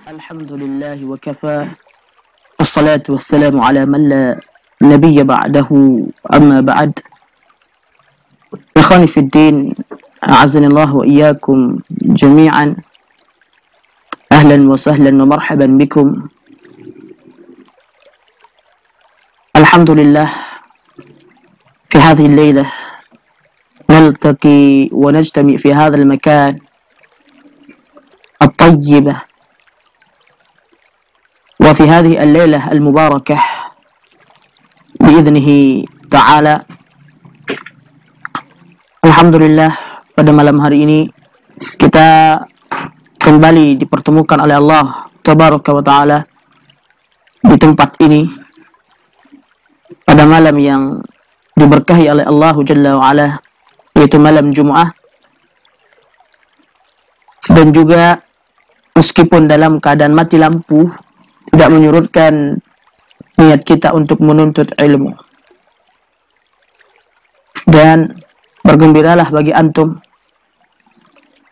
الحمد لله وكفى والصلاة والسلام على من لا نبي بعده أما بعد. إخواني في الدين أعزني الله وإياكم جميعا، أهلا وسهلا ومرحبا بكم. الحمد لله في هذه الليلة نلتقي ونجتمع في هذا المكان الطيبة، وفي هذه الليلة المباركة بإذنه تعالى. Alhamdulillah, pada malam hari ini kita kembali dipertemukan oleh Allah Tabaraka wa Ta'ala di tempat ini pada malam yang diberkahi oleh Allah Jalla wa Ala, yaitu malam Jum'ah. Dan juga meskipun dalam keadaan mati lampu, tidak menyurutkan niat kita untuk menuntut ilmu. Dan bergembiralah bagi antum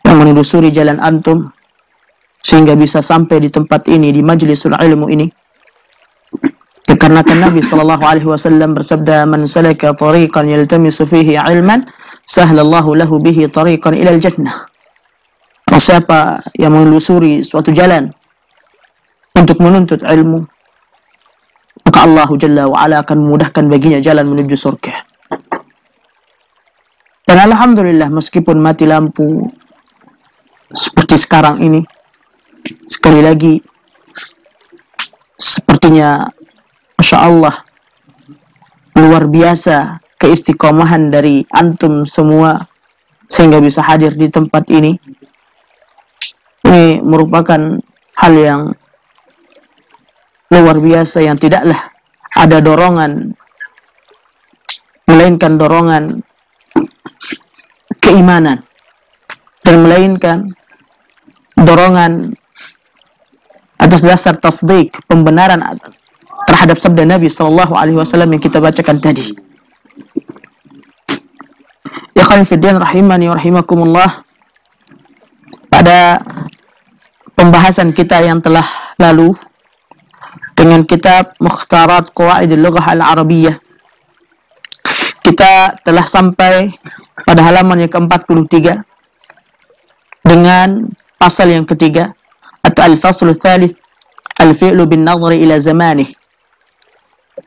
yang menelusuri jalan antum sehingga bisa sampai di tempat ini, di majlisul ilmu ini. Dikarenakan Nabi SAW bersabda, "Man salaka tariqan yaltamisu fihi ilman, sahlallahu lahu bihi tariqan ilal jannah." Siapa yang menelusuri suatu jalan untuk menuntut ilmu, maka Allah Jalla wa'ala akan memudahkan baginya jalan menuju surga. Dan alhamdulillah, meskipun mati lampu seperti sekarang ini, sekali lagi sepertinya Masya Allah luar biasa keistiqomahan dari antum semua sehingga bisa hadir di tempat ini. Ini merupakan hal yang luar biasa yang tidaklah ada dorongan melainkan dorongan keimanan, dan melainkan dorongan atas dasar tasdik, pembenaran terhadap sabda Nabi SAW yang kita bacakan tadi. Ya khani fiddin rahimani wa rahimakumullah, pada pembahasan kita yang telah lalu dengan kitab Mukhtarat Qawaidul Lughah Al-Arabiyyah, kita telah sampai pada halaman yang ke-43 dengan pasal yang ketiga, atau al-faslu tsalits, al-fi'lu bin nadhri ila zamanih.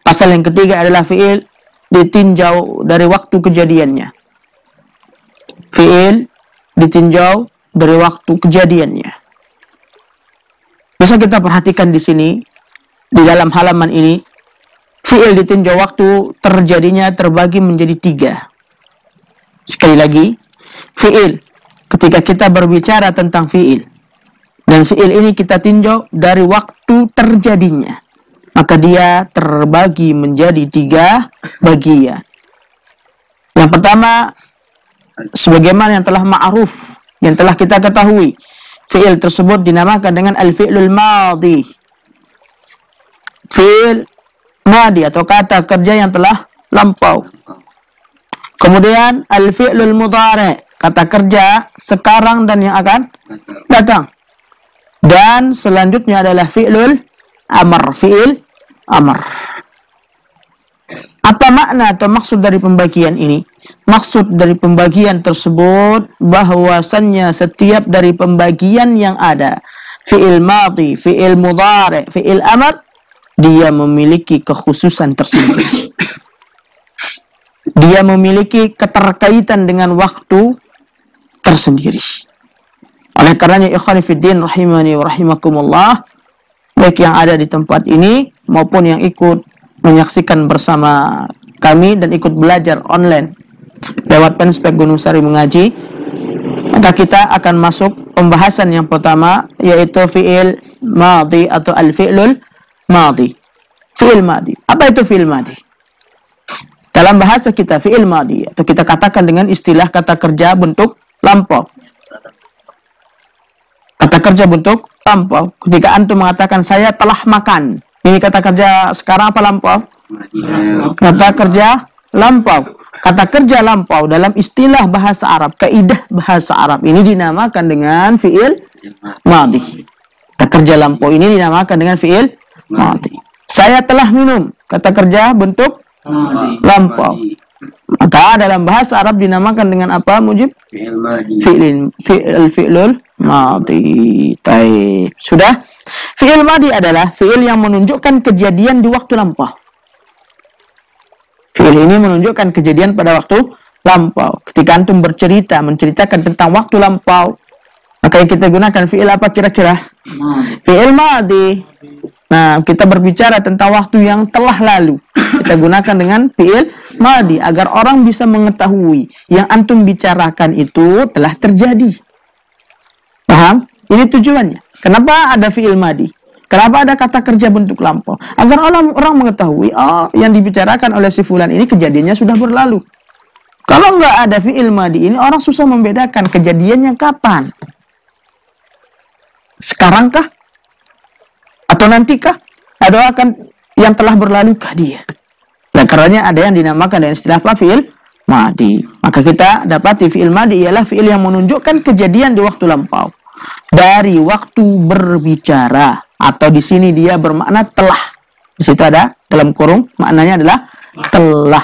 Pasal yang ketiga adalah fi'il ditinjau dari waktu kejadiannya. Fi'il ditinjau dari waktu kejadiannya. Bisa kita perhatikan di sini, di dalam halaman ini, fi'il ditinjau waktu terjadinya terbagi menjadi 3. Sekali lagi, fi'il, ketika kita berbicara tentang fi'il, dan fi'il ini kita tinjau dari waktu terjadinya, maka dia terbagi menjadi 3 bagian. Yang pertama, sebagaimana yang telah ma'ruf, yang telah kita ketahui, fi'il tersebut dinamakan dengan al-fi'lul madhi. Fi'il madhi atau kata kerja yang telah lampau. Kemudian al-fi'lul mudhari, kata kerja sekarang dan yang akan datang. Dan selanjutnya adalah fi'lul amr, fi'il amr. Apa makna atau maksud dari pembagian ini? Maksud dari pembagian tersebut bahwasannya setiap dari pembagian yang ada, fi'il madhi, fi'il mudhari, fi'il amr, dia memiliki kekhususan tersendiri. Dia memiliki keterkaitan dengan waktu tersendiri. Oleh karenanya ikhwani fiddin rahimani wa rahimakumullah, baik yang ada di tempat ini maupun yang ikut menyaksikan bersama kami dan ikut belajar online lewat Penspek Gunung Sari Mengaji, maka kita akan masuk pembahasan yang pertama, yaitu fi'il madhi atau al-fi'lul madhi. Fi'il madhi. Apa itu fi'il madhi? Dalam bahasa kita, fi'il madhi atau kita katakan dengan istilah kata kerja bentuk lampau. Kata kerja bentuk lampau. Ketika antum mengatakan saya telah makan, ini kata kerja sekarang apa lampau? Kata kerja lampau. Kata kerja lampau dalam istilah bahasa Arab, kaidah bahasa Arab ini dinamakan dengan fi'il madhi. Kata kerja lampau ini dinamakan dengan fi'il madhi. Saya telah minum. Kata kerja bentuk lampau. Maka dalam bahasa Arab dinamakan dengan apa, Mujib? Fi'lul madhi. Taib. Sudah? Fi'il madhi adalah fi'il yang menunjukkan kejadian di waktu lampau. Fi'il ini menunjukkan kejadian pada waktu lampau. Ketika antum bercerita, menceritakan tentang waktu lampau, maka yang kita gunakan fi'il apa kira-kira? Fi'il madhi. Nah, kita berbicara tentang waktu yang telah lalu. Kita gunakan dengan fi'il madhi agar orang bisa mengetahui yang antum bicarakan itu telah terjadi. Paham? Ini tujuannya. Kenapa ada fi'il madhi? Kenapa ada kata kerja bentuk lampau? Agar orang mengetahui, oh, yang dibicarakan oleh si fulan ini kejadiannya sudah berlalu. Kalau nggak ada fi'il madhi ini, orang susah membedakan kejadiannya kapan. Sekarangkah? Atau nantikah? Atau akan yang telah berlalukah dia? Nah, karenanya ada yang dinamakan dengan istilah apa? Fi'il madhi. Maka kita dapati fi'il madhi ialah fi'il yang menunjukkan kejadian di waktu lampau. Dari waktu berbicara. Atau di sini dia bermakna telah. Di situ ada dalam kurung maknanya adalah telah.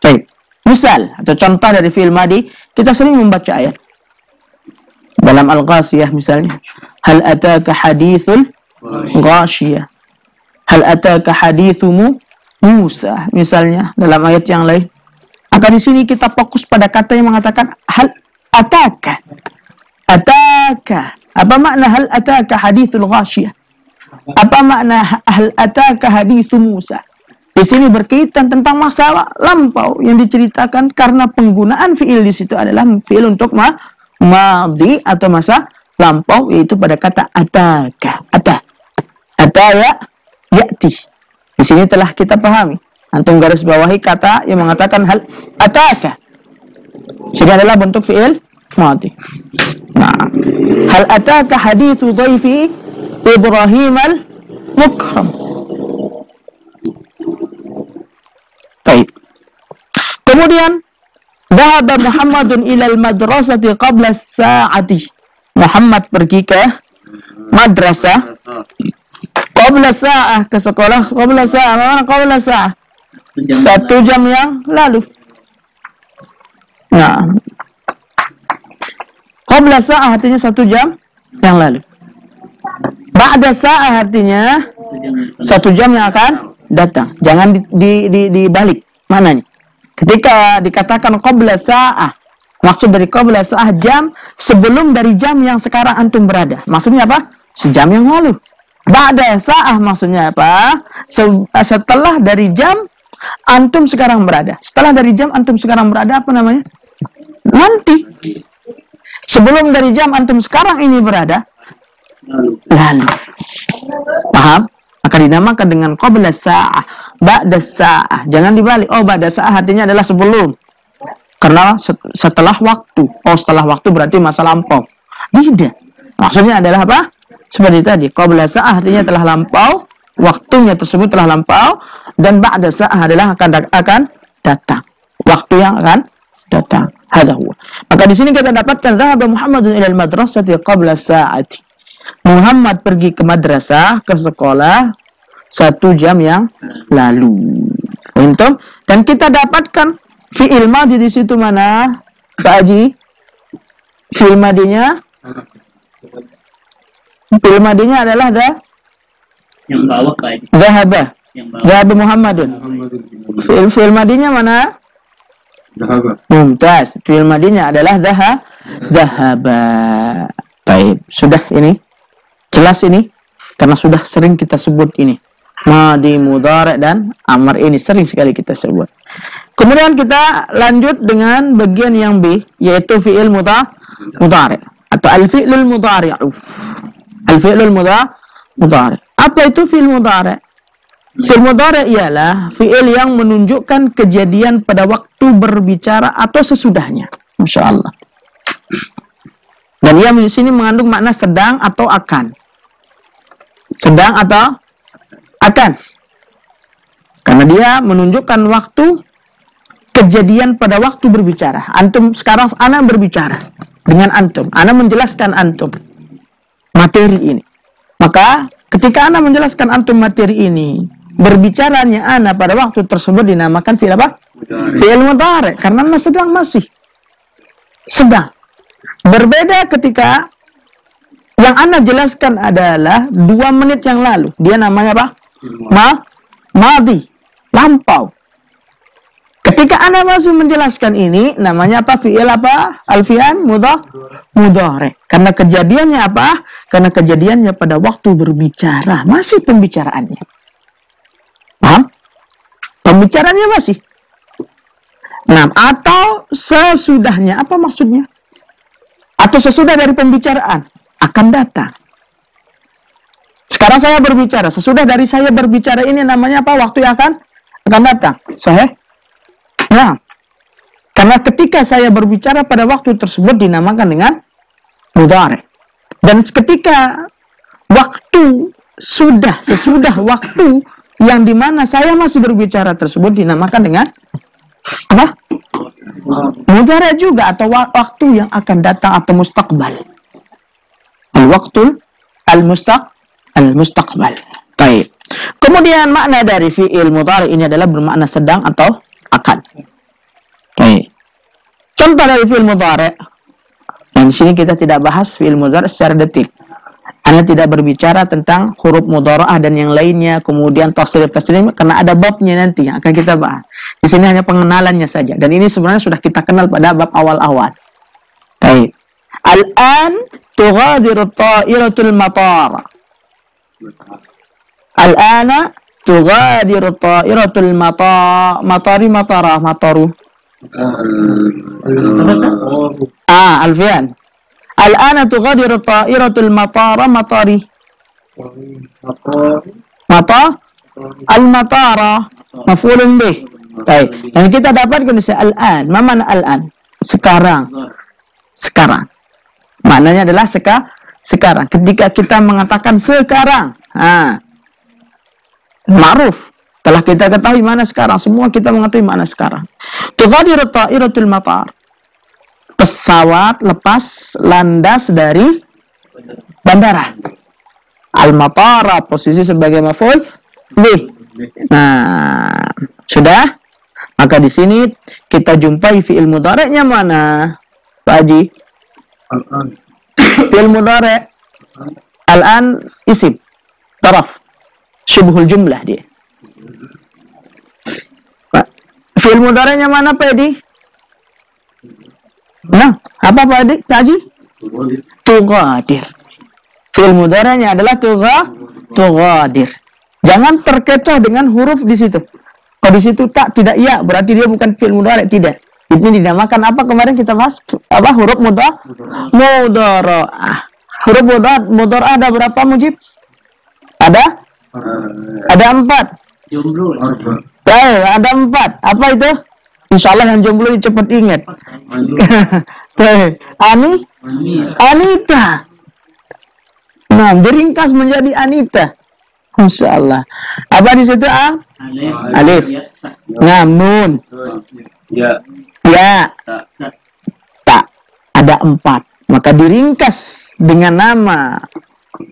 Baik. Misal atau contoh dari fi'il madhi, kita sering membaca ayat. Dalam Al-Ghashiyah misalnya, hal ataka hadithul ghashiyah, hal ataka hadithu Musa, misalnya dalam ayat yang lain. Maka di sini kita fokus pada kata yang mengatakan hal ataka. Ataka. Apa makna hal ataka hadithul ghashiyah? Apa makna hal ataka hadithu Musa? Di sini berkaitan tentang masa lampau yang diceritakan karena penggunaan fi'il di situ adalah fi'il untuk madhi atau masa lampau, yaitu pada kata ataka. Ataya ya'ti. Di sini telah kita pahami. Antum garis bawahi kata yang mengatakan hal ataka. Sehingga adalah bentuk fi'il madhi. Nah, hal ataka hadithu dhaifi Ibrahim al-Mukram. Baik. Kemudian dhahaba Muhammadun ilal madrasati qabla as-sa'ati. Muhammad pergi ke madrasah qabla sa'ah, ke sekolah qabla sa'ah. Mana qabla sa'ah? 1 jam yang lalu. Nah, qabla sa'ah artinya 1 jam yang lalu. Ba'da sa'ah artinya 1 jam yang akan datang. Jangan dibalik mananya. Ketika dikatakan qabla sa'ah, maksud dari qabla sa'ah jam sebelum dari jam yang sekarang antum berada. Maksudnya apa? Sejam yang lalu. Ba'da sa'ah maksudnya apa? Setelah dari jam antum sekarang berada. Setelah dari jam antum sekarang berada apa namanya? Nanti. Sebelum dari jam antum sekarang ini berada, lalu. Paham? Maka dinamakan dengan qabla sa'ah, ba'da sa'ah. Jangan dibalik. Oh, ba'da sa'ah artinya adalah sebelum. Karena setelah waktu. Oh, setelah waktu berarti masa lampau. Tidak. Maksudnya adalah apa? Seperti tadi. Qabla sa'ah artinya telah lampau. Waktunya tersebut telah lampau. Dan ba'da sa'ah adalah akan datang. Waktu yang akan datang. Hadha huwa. Maka di sini kita dapatkan dhahaba Muhammadun ilal madrasati qabla sa'ati. Muhammad pergi ke madrasah, ke sekolah 1 jam yang lalu. Faham? Dan kita dapatkan fi'il madhi di situ mana, Pak Haji? Fi'il madhinya? Fi'il madhinya adalah yang bawah Pak Haji. Dhahaba. Dhahaba Muhammadun. Fi'il madhinya mana? Dhahaba. Mumtaz. Fi'il madhinya adalah dhahaba. Baik, sudah ini. Jelas ini karena sudah sering kita sebut ini. Madhi, mudhari' dan amr ini sering sekali kita sebut. Kemudian kita lanjut dengan bagian yang B, yaitu fi'il mudhari' atau al-fi'lul mudhari'u. Al-fi'lul mudhari'. Apa itu fi'il mudhari'? Fi'il mudhari' ialah fi'il yang menunjukkan kejadian pada waktu berbicara atau sesudahnya. Masya Allah. Dan ia di sini mengandung makna sedang atau akan. Sedang atau akan. Karena dia menunjukkan waktu kejadian pada waktu berbicara. Antum sekarang ana berbicara dengan antum. Ana menjelaskan antum. materi ini. Maka ketika ana menjelaskan antum materi ini, berbicaranya ana pada waktu tersebut dinamakan fi'il apa? Fi'il mudhari, karena ana masih sedang. Berbeda ketika yang ana jelaskan adalah 2 menit yang lalu. Dia namanya apa? Madhi, lampau. Ketika ana masih menjelaskan ini, namanya apa? Fi'il apa? Alfian mudhari. Karena kejadiannya apa? Karena kejadiannya pada waktu berbicara, masih pembicaraannya. Paham? Pembicaraannya masih. Nah, atau sesudahnya, apa maksudnya? Atau sesudah dari pembicaraan akan datang. Sekarang saya berbicara, sesudah dari saya berbicara ini namanya apa? Waktu yang akan datang. Sahih? Nah, karena ketika saya berbicara pada waktu tersebut dinamakan dengan mudhari. Dan ketika waktu sesudah waktu yang dimana saya masih berbicara tersebut dinamakan dengan apa? Mudhari juga, atau waktu yang akan datang atau mustaqbal. Al-waqtul al-mustaqbal. Baik. Kemudian makna dari fi'il mudhari ini adalah bermakna sedang atau akan. Baik. Contoh dari fi'il mudhari. Dan di sini kita tidak bahas fi'il mudhari secara detil. Anda tidak berbicara tentang huruf mudhara'ah dan yang lainnya, kemudian tasrif karena ada babnya nanti yang akan kita bahas. Di sini hanya pengenalannya saja. Dan ini sebenarnya sudah kita kenal pada bab awal-awal. Baik. Al-an tughadiru ta'iratul matar. Al-ana tughadiru ta'iratul mataru. Alfian. Al-ana tughadiru ta'iratul matari. Al-matara maf'ulun bih. Baik. Dan kita dapatkan di al-an. Ma mana al-an? Sekarang. Maknanya adalah sekarang. Ketika kita mengatakan sekarang, ma'ruf. Telah kita ketahui mana sekarang. Semua kita mengetahui mana sekarang. Tughadiru ta'iratul matar. Pesawat lepas landas dari bandara. Al-matara posisi sebagai maf'ul bih. Nah, sudah? Maka di sini kita jumpai fi'il mudhari'nya mana? Pak Haji? Fi'il mudhari' al-an isim taraf syibhul jumlah dia. Fi'il mudhari'nya mana Pak Edi? Nah, apa Pak Edi? Haji? Tughadir. Fi'il mudhari'nya adalah tughadir. Jangan terkecoh dengan huruf di situ. Kalau di situ tidak ya, berarti dia bukan fi'il mudhari', tidak. Ini dinamakan apa kemarin kita bahas? Apa huruf mudhara'ah. Huruf mudhara'ah ada berapa Mujib? Ada 4. Ada 4. Apa itu? Insyaallah yang jomblo cepat ingat. Anita. Nah, diringkas menjadi Anita. Insyaallah. Apa di situ alif. Nah, nun. Ya. Tak. Ada 4. Maka diringkas dengan nama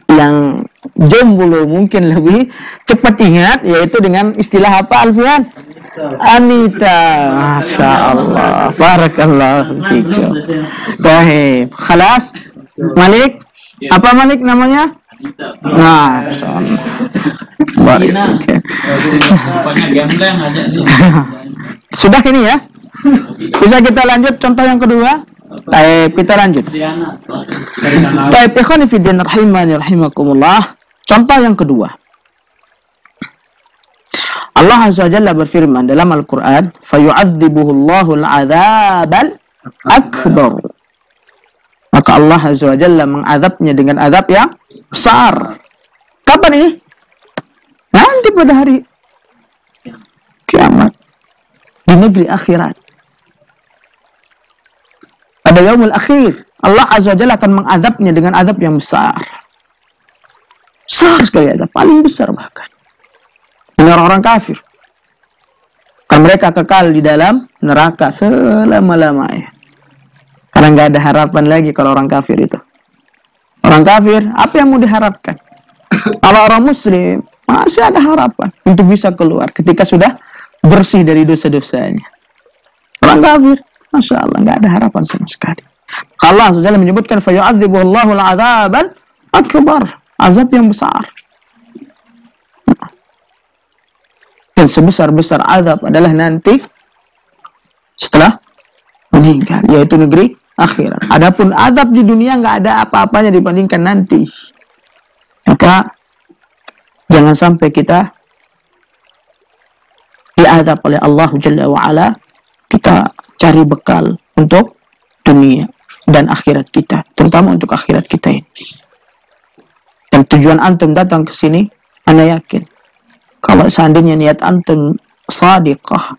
yang jomblo mungkin lebih cepat ingat, yaitu dengan istilah apa Alfian? Anita. Masya Allah. Barakallahu fikum. Baik. Khalas. Malik. Apa Malik namanya? Nah, sudah ini ya. Bisa kita lanjut contoh yang kedua. Baik, kita lanjut. Baik, ikhwan fillah rahimani rahimakumullah. Contoh yang kedua. Allah Azza wa Jalla berfirman dalam Al-Qur'an, "Fayu'adzibuhu Allahu al-'adzabal akbar." Maka Allah Azza wa Jalla mengadabnya dengan azab yang besar. Kapan ini? Nanti pada hari kiamat di negeri akhirat. Pada yaumul akhir, Allah Azza wa Jalla akan mengadabnya dengan azab yang besar. Besar sekali azab, paling besar bahkan. Ini orang-orang kafir. Karena mereka kekal di dalam neraka selama-lamanya. Karena nggak ada harapan lagi kalau orang kafir itu. Orang kafir, apa yang mau diharapkan? Kalau orang muslim, masih ada harapan untuk bisa keluar ketika sudah bersih dari dosa-dosanya. Orang kafir, Masya Allah, nggak ada harapan sama sekali. Allah SWT menyebutkan, فَيُعَذِّبُهُ اللَّهُ الْعَذَابَ الْأَكْبَرَ, azab yang besar. Dan sebesar-besar azab adalah nanti setelah meninggal, yaitu negeri akhirat. Adapun azab di dunia nggak ada apa-apanya dibandingkan nanti. Maka jangan sampai kita diazab oleh Allah Jalla wa'ala. Kita cari bekal untuk dunia dan akhirat kita, terutama untuk akhirat kita ini. Dan tujuan antum datang ke sini, ana yakin kalau seandainya niat antum shadiqah,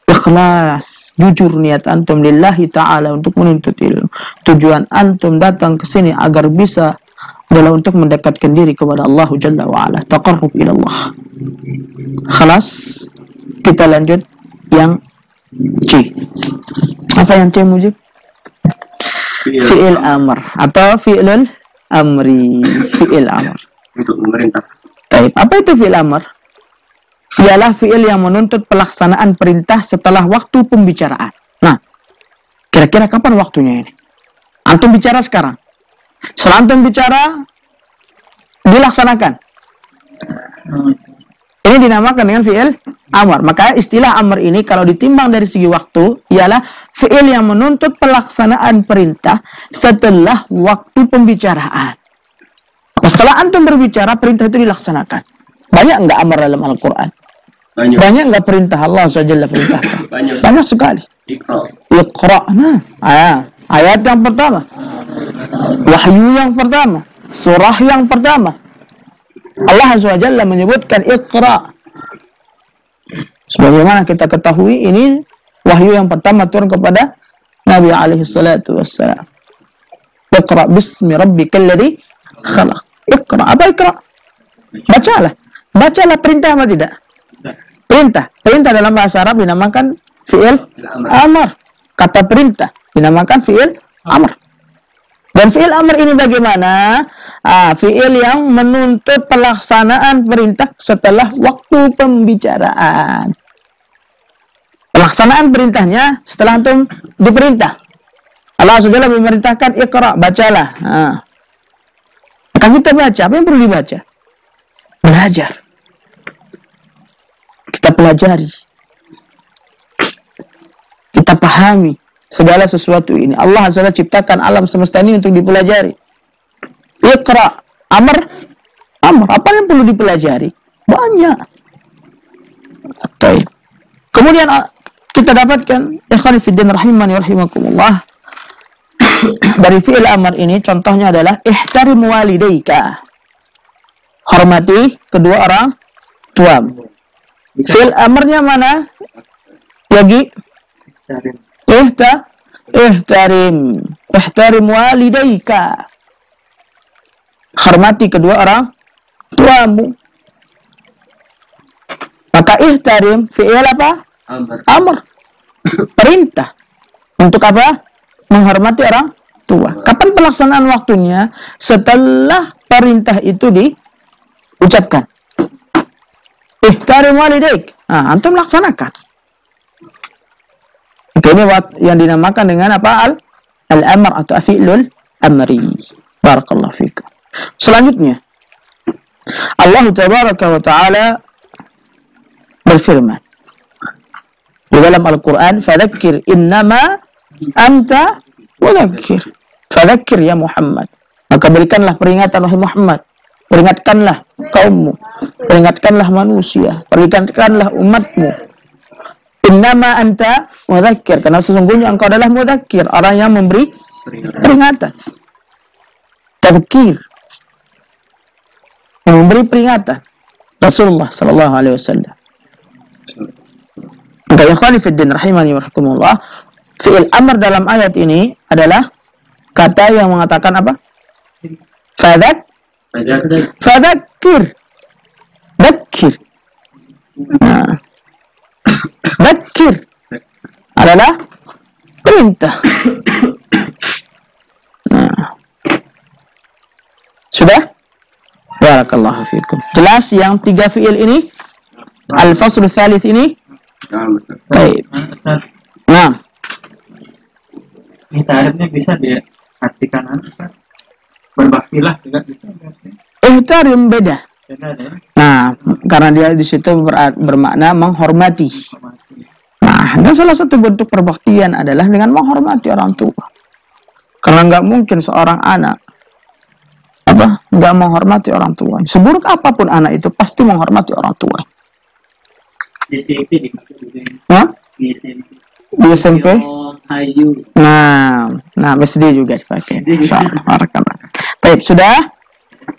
ikhlas, jujur niat antum lillahi ta'ala untuk menuntut ilmu, tujuan antum datang ke sini agar bisa adalah untuk mendekatkan diri kepada Allah Jalla wa'ala, taqarrub ila Allah. Khalas, kita lanjut yang C. Apa yang C, Mujib? Fi'il amr atau fi'lul amri. Fi'il amr Untuk pemerintah. Taib. Apa itu fi'il amr? Ialah fi'il yang menuntut pelaksanaan perintah setelah waktu pembicaraan. Nah, kira-kira kapan waktunya ini? Antum bicara sekarang. Setelah antum bicara, dilaksanakan. Ini dinamakan dengan fi'il amr. Maka istilah amr ini kalau ditimbang dari segi waktu, ialah fi'il yang menuntut pelaksanaan perintah setelah waktu pembicaraan. Setelah antum berbicara, perintah itu dilaksanakan. Banyak enggak amr dalam Al-Quran? Banyak enggak perintah Allah SWT perintahkan? Banyak sekali. Iqra. Nah, ayat yang pertama, wahyu yang pertama, surah yang pertama, Allah SWT menyebutkan Iqra. Sebagaimana kita ketahui, ini wahyu yang pertama turun kepada Nabi SAW. Iqra bismi rabbikal ladzi khalaq. Iqra. Apa Iqra? Bacalah. Bacalah, perintah apa tidak? Perintah. Perintah dalam bahasa Arab dinamakan fi'il amr. Kata perintah dinamakan fi'il amr. Dan fi'il amr ini bagaimana? Fi'il yang menuntut pelaksanaan perintah setelah waktu pembicaraan. Pelaksanaan perintahnya setelah antum diperintah. Allah SWT memerintahkan Iqra, bacalah. Maka kita baca. Apa yang perlu dibaca? Belajar. Kita pelajari. Kita pahami segala sesuatu ini. Allah SWT ciptakan alam semesta ini untuk dipelajari. Iqra, amr. Apa yang perlu dipelajari? Banyak. Kemudian kita dapatkan, ikhwan fiddin rahimani rahimakumullah, dari fi'il amr ini contohnya adalah ihtarim walidayka. Hormati kedua orang tuamu. Fi'il amrnya mana? Lagi ihtarim walidayka. Hormati kedua orang tuamu. Maka ihtarim fi'il apa? Amr. Perintah. Untuk apa? Menghormati orang tua. Kapan pelaksanaan waktunya? Setelah perintah itu diucapkan. Ihtarim walidayk. Antum laksanakan. Ini yang dinamakan dengan apa? Al-amr atau fi'lul amri. Barakallahu fikum. Selanjutnya, Allah Tabaraka wa Ta'ala berfirman di dalam Al-Quran, fadzakir innama anta mudzakkir. Fadzakir ya Muhammad. Maka berikanlah peringatan wahai Muhammad. Peringatkanlah kaummu. Peringatkanlah manusia. Peringatkanlah umatmu. Innama anta mudzakkir. Karena sesungguhnya engkau adalah mudzakkir, orang yang memberi peringatan. Tadzkir, memberi peringatan. Rasulullah sallallahu alaihi wasallam. Maka ikhwani fiddin rahimani wa rahimakumullah, fi'il amr dalam ayat ini adalah kata yang mengatakan apa? Fadzakir. Dzakir. Dzakir adalah perintah. Sudah? Barakallahu fikum. Jelas yang 3 fiil ini? Al-faslu tsalits ini? Baik. Nah, Ini tarifnya bisa diartikan apa? Berbaktilah juga bisa. ihtarium beda. Beda deh. Nah, karena dia di situ bermakna menghormati. Nah, dan salah satu bentuk perbaktian adalah dengan menghormati orang tua. Karena nggak mungkin seorang anak nggak menghormati orang tua. Seburuk apapun anak itu pasti menghormati orang tua. Di SMP dipakai juga. Nah, Di SMP. di SMP. Ayu. Nah, SD juga dipakai. Baik, sudah?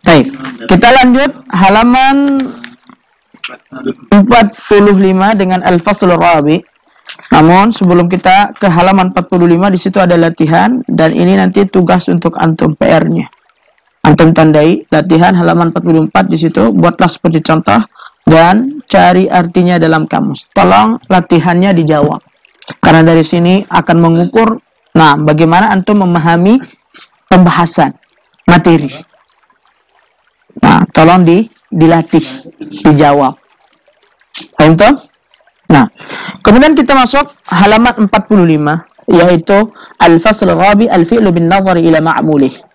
Baik. Kita lanjut halaman 45 dengan al-faslur rabi. Namun sebelum kita ke halaman 45 di situ ada latihan dan ini nanti tugas untuk antum PR-nya. Antum tandai latihan halaman 44 di situ, buatlah seperti contoh dan cari artinya dalam kamus. Tolong latihannya dijawab. Karena dari sini akan mengukur bagaimana antum memahami pembahasan materi. Nah, tolong dilatih, dijawab. Paham toh? Nah, kemudian kita masuk halaman 45 yaitu al-fasl rabi al-fi'lu bin nazari ila ma'mulih.